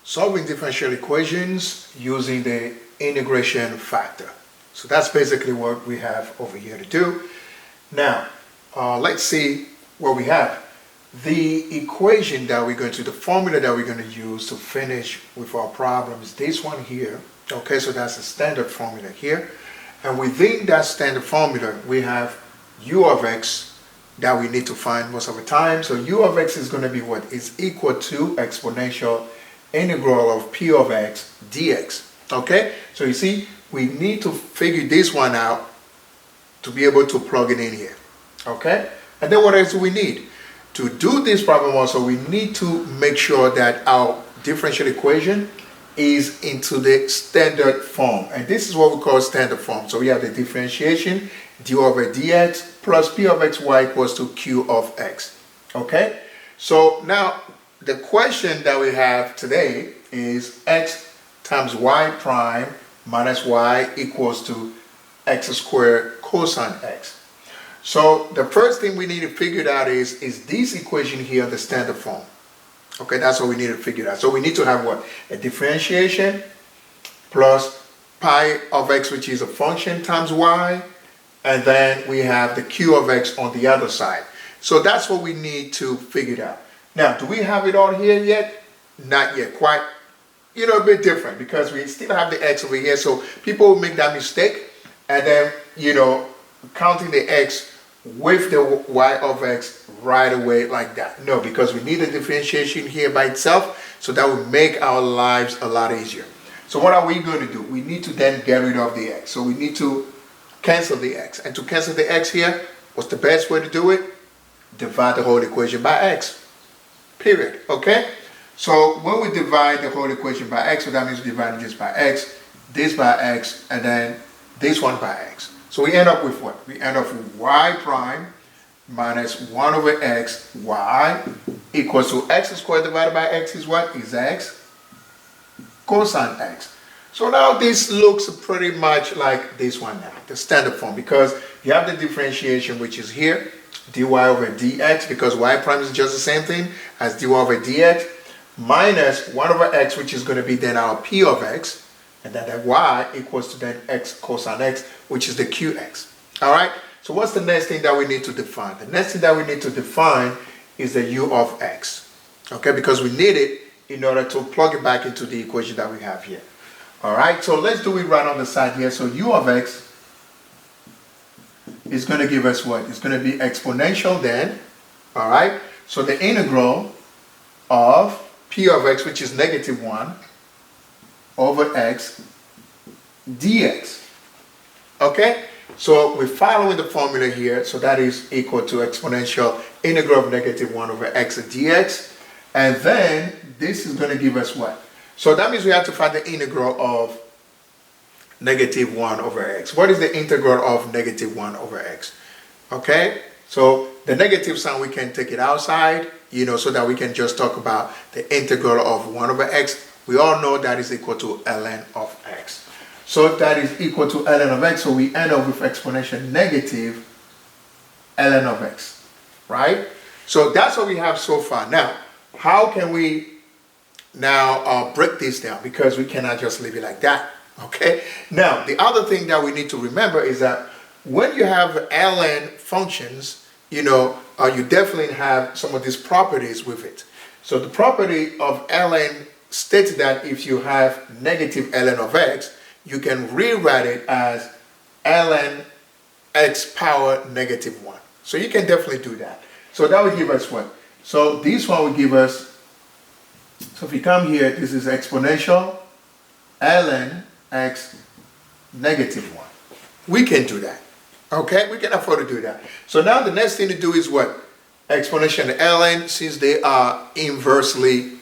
solving differential equations using the integration factor. So that's basically what we have over here to do. Now, let's see what we have. The equation that we're going to, the formula that we're going to use to finish with our problem is this one here. Okay, so that's the standard formula here. And within that standard formula, we have u of x that we need to find most of the time. So u of x is going to be what? Is equal to exponential integral of p of x dx. Okay, so you see, we need to figure this one out to be able to plug it in here. Okay, and then what else do we need? To do this problem also, we need to make sure that our differential equation is into the standard form. And this is what we call standard form. So we have the differentiation, du over dx plus p of xy equals to q of x. Okay? So now the question that we have today is x times y prime minus y equals to x squared cosine x. So the first thing we need to figure out is this equation here the standard form? Okay, that's what we need to figure out. So we need to have what? A differentiation plus pi of x, which is a function, times y, and then we have the q of x on the other side. So that's what we need to figure out. Now, do we have it all here yet? Not yet. Quite, a bit different because we still have the x over here. So people will make that mistake and then, counting the x with the y of x right away like that. No, because we need a differentiation here by itself, so that will make our lives a lot easier. So what are we going to do? We need to then get rid of the x. So we need to cancel the x. And to cancel the x here, what's the best way to do it? Divide the whole equation by x. Period. Okay? So when we divide the whole equation by x, so that means we divide this by x, and then this one by x. So we end up with what? We end up with y prime minus 1 over x y equals to x squared divided by x is what? Is x cosine x. So now this looks pretty much like this one now, the standard form, because you have the differentiation which is here, dy over dx, because y prime is just the same thing as dy over dx, minus 1 over x, which is going to be then our p of x, and then that y equals to then x cosine x, which is the qx. All right? So what's the next thing that we need to define? The next thing that we need to define is the u of x. Okay? Because we need it in order to plug it back into the equation that we have here. All right? So let's do it right on the side here. So u of x is going to give us what? It's going to be exponential then. All right? So the integral of p of x, which is negative 1, over x dx. Okay? So we're following the formula here. So that is equal to exponential integral of negative 1 over x dx. And then this is going to give us what? So that means we have to find the integral of negative 1 over x. What is the integral of negative 1 over x? Okay? So the negative sign, we can take it outside, so that we can just talk about the integral of 1 over x. We all know that is equal to ln of x. So that is equal to ln of x, so we end up with exponential negative ln of x, right? So that's what we have so far. Now, how can we now break this down? Because we cannot just leave it like that, okay? Now, the other thing that we need to remember is that when you have ln functions, you definitely have some of these properties with it. So the property of ln states that if you have negative ln of x, you can rewrite it as ln x power negative 1. So you can definitely do that. So that will give us what? So this one will give us, so if we come here, this is exponential ln x negative 1. We can do that. Okay? We can afford to do that. So now the next thing to do is what? Exponential and ln, since they are inversely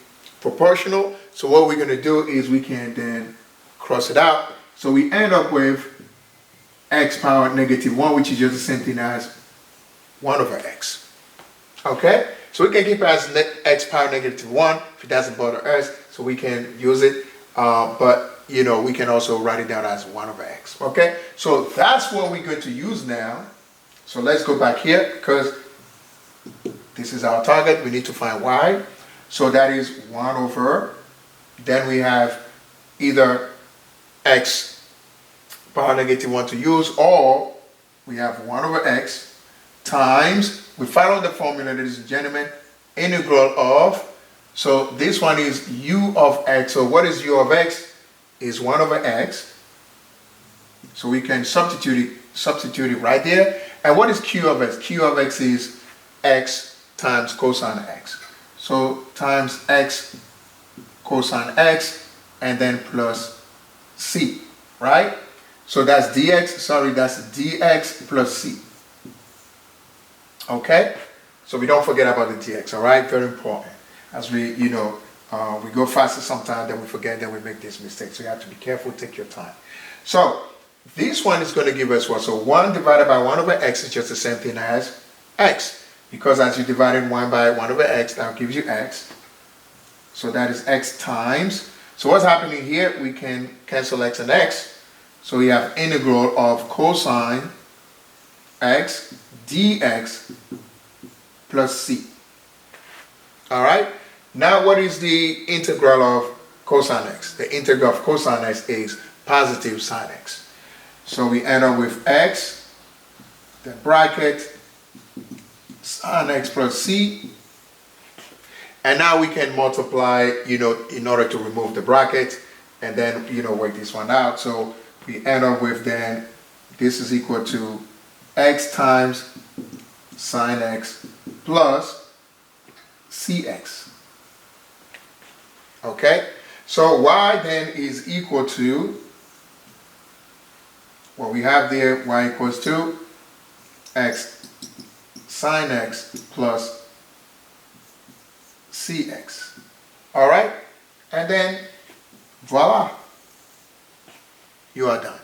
proportional. So what we're going to do is we can then cross it out. So we end up with x power negative 1, which is just the same thing as 1 over x. Okay? So we can keep it as x power negative 1 if it doesn't bother us. So we can use it. But, we can also write it down as 1 over x. Okay? So that's what we're going to use now. So let's go back here because this is our target. We need to find y. So that is 1 over then we have either x power negative 1 to use, or we have 1 over x times, we follow the formula, ladies and gentlemen, integral of, so this one is u of x. So what is u of x? Is 1 over x. So we can substitute it right there. And what is q of x? Q of x is x times cosine x. So times x cosine x, and then plus c, right? So that's that's dx plus c. Okay? So we don't forget about the dx, all right? Very important. As we, we go faster sometimes, then we forget, then we make this mistake. So you have to be careful, take your time. So this one is going to give us what? So 1 divided by 1 over x is just the same thing as x. Because as you divided 1 by 1 over x, that gives you x. So that is x times. So what's happening here? We can cancel x and x. So we have integral of cosine x dx plus c. All right? Now what is the integral of cosine x? The integral of cosine x is positive sine x. So we end up with x, the bracket, sine x plus c. And now we can multiply, in order to remove the bracket, and then, work this one out. So we end up with then, this is equal to x times sine x plus cx. Okay? So y then is equal to, what we have there, y equals to x sine x plus cx. All right? And then, voila, you are done.